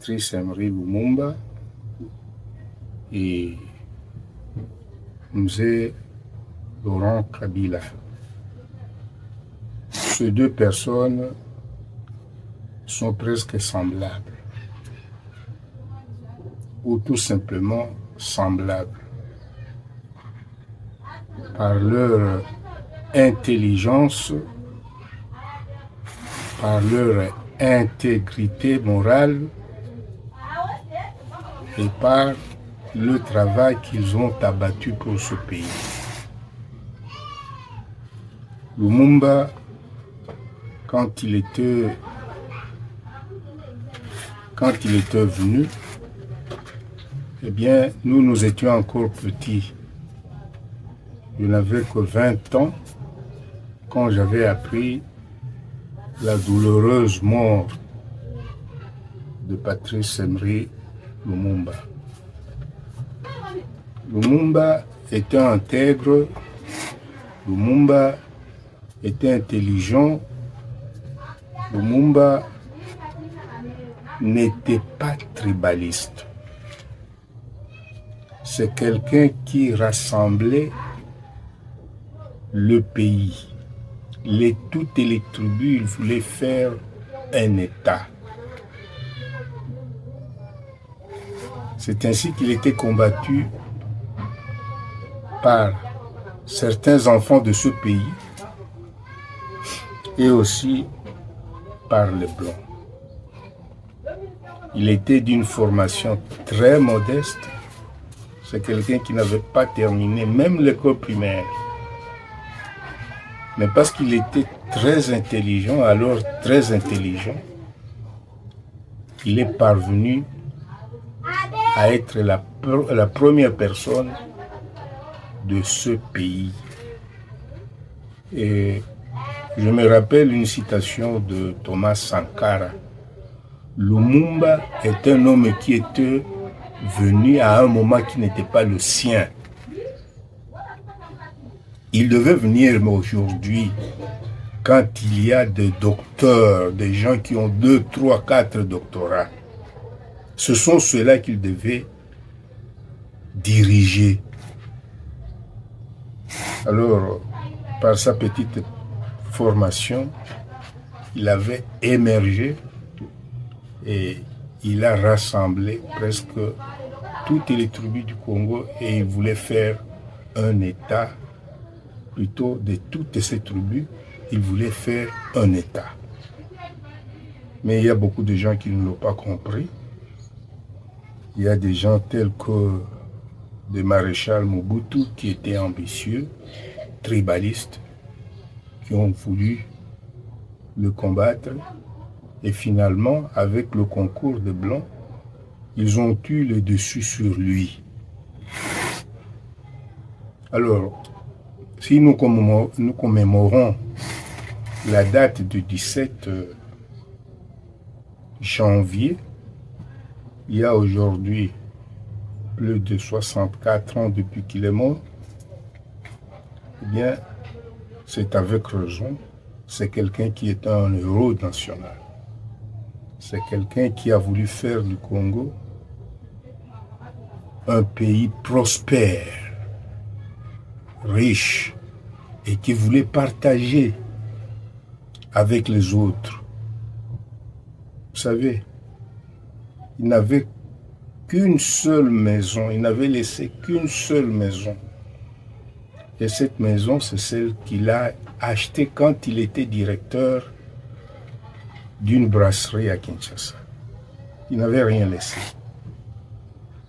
Patrice Emery Lumumba et Mzee Laurent Kabila. Ces deux personnes sont presque semblables, ou tout simplement semblables, par leur intelligence, par leur intégrité morale et par le travail qu'ils ont abattu pour ce pays. Lumumba, quand il était venu, eh bien, nous étions encore petits. Je n'avais que 20 ans quand j'avais appris la douloureuse mort de Patrice Emery Lumumba. Lumumba était intègre, Lumumba était intelligent, Lumumba n'était pas tribaliste. C'est quelqu'un qui rassemblait le pays. Toutes les tribus, il voulait faire un État. C'est ainsi qu'il était combattu par certains enfants de ce pays et aussi par les Blancs. Il était d'une formation très modeste. C'est quelqu'un qui n'avait pas terminé même l'école primaire. Mais parce qu'il était très intelligent, il est parvenu à être la première personne de ce pays. Et je me rappelle une citation de Thomas Sankara. Lumumba est un homme qui était venu à un moment qui n'était pas le sien. Il devait venir aujourd'hui quand il y a des docteurs, des gens qui ont 2, 3, 4 doctorats. Ce sont ceux-là qu'il devait diriger. Alors, par sa petite formation, il avait émergé et il a rassemblé presque toutes les tribus du Congo et il voulait faire un État, plutôt de toutes ces tribus, il voulait faire un État. Mais il y a beaucoup de gens qui ne l'ont pas compris. Il y a des gens tels que le maréchal Mobutu qui étaient ambitieux, tribalistes, qui ont voulu le combattre. Et finalement, avec le concours des Blancs, ils ont eu le dessus sur lui. Alors, si nous commémorons la date du 17 janvier, il y a aujourd'hui plus de 64 ans depuis qu'il est mort, eh bien, c'est avec raison, c'est quelqu'un qui est un héros national. C'est quelqu'un qui a voulu faire du Congo un pays prospère, riche, et qui voulait partager avec les autres. Vous savez, il n'avait qu'une seule maison, il n'avait laissé qu'une seule maison. Et cette maison, c'est celle qu'il a achetée quand il était directeur d'une brasserie à Kinshasa. Il n'avait rien laissé.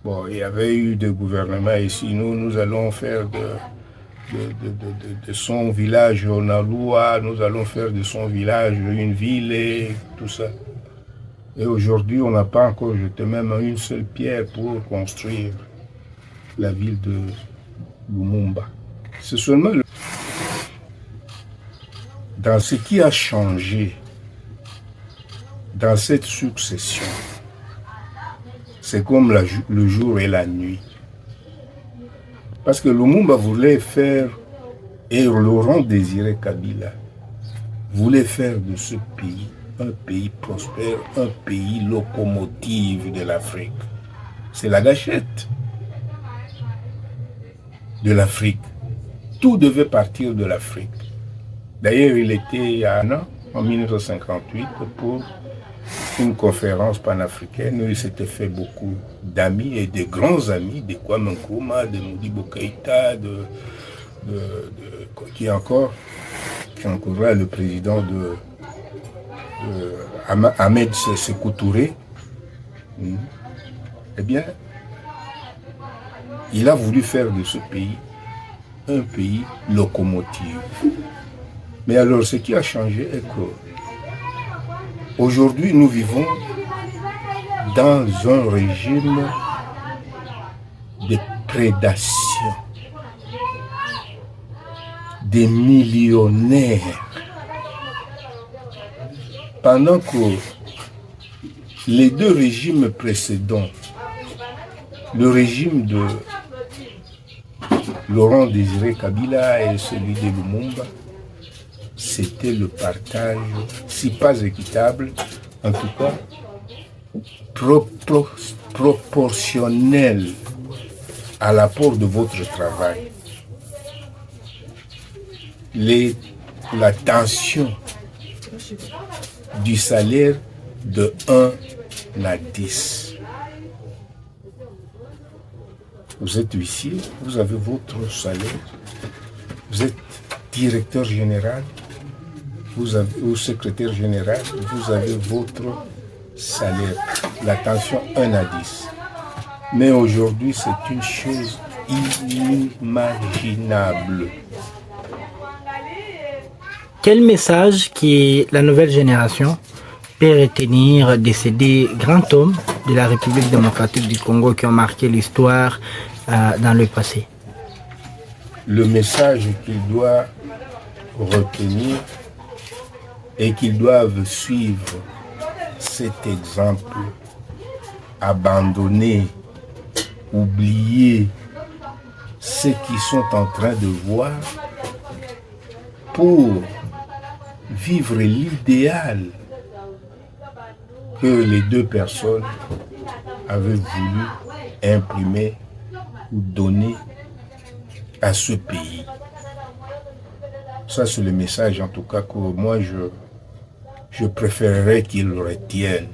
Bon, il y avait eu des gouvernements ici. Nous allons faire de son village Onaloua, nous allons faire de son village une ville et tout ça. Et aujourd'hui, on n'a pas encore jeté même une seule pierre pour construire la ville de Lumumba. C'est seulement dans ce qui a changé dans cette succession. C'est comme le jour et la nuit. Parce que Lumumba voulait faire, et Laurent Désiré Kabila voulait faire de ce pays un pays prospère, un pays locomotive de l'Afrique. C'est la gâchette de l'Afrique. Tout devait partir de l'Afrique. D'ailleurs, il était il y a un an, en 1958, pour une conférence panafricaine où il s'était fait beaucoup d'amis et de grands amis, de Kwame Nkrumah, de Modibo Keïta, qui est encore là, le président de Ahmed Sékou Touré. Eh bien, il a voulu faire de ce pays un pays locomotive. Mais alors, ce qui a changé est que aujourd'hui, nous vivons dans un régime de prédation des millionnaires. Pendant que les deux régimes précédents, le régime de Laurent Désiré Kabila et celui de Lumumba, c'était le partage, si pas équitable, en tout cas proportionnel à l'apport de votre travail. La tension du salaire de 1 à 10. Vous êtes huissier, vous avez votre salaire, vous êtes directeur général, vous avez, ou secrétaire général, vous avez votre salaire, la tension 1 à 10. Mais aujourd'hui, c'est une chose inimaginable. Quel message qui la nouvelle génération peut retenir de ces deux grands hommes de la République démocratique du Congo qui ont marqué l'histoire dans le passé? Le message qu'ils doivent retenir et qu'ils doivent suivre cet exemple, abandonner, oublier ce qu'ils sont en train de voir pour vivre l'idéal que les deux personnes avaient voulu imprimer ou donner à ce pays. Ça, c'est le message, en tout cas, que moi, je préférerais qu'ils retiennent.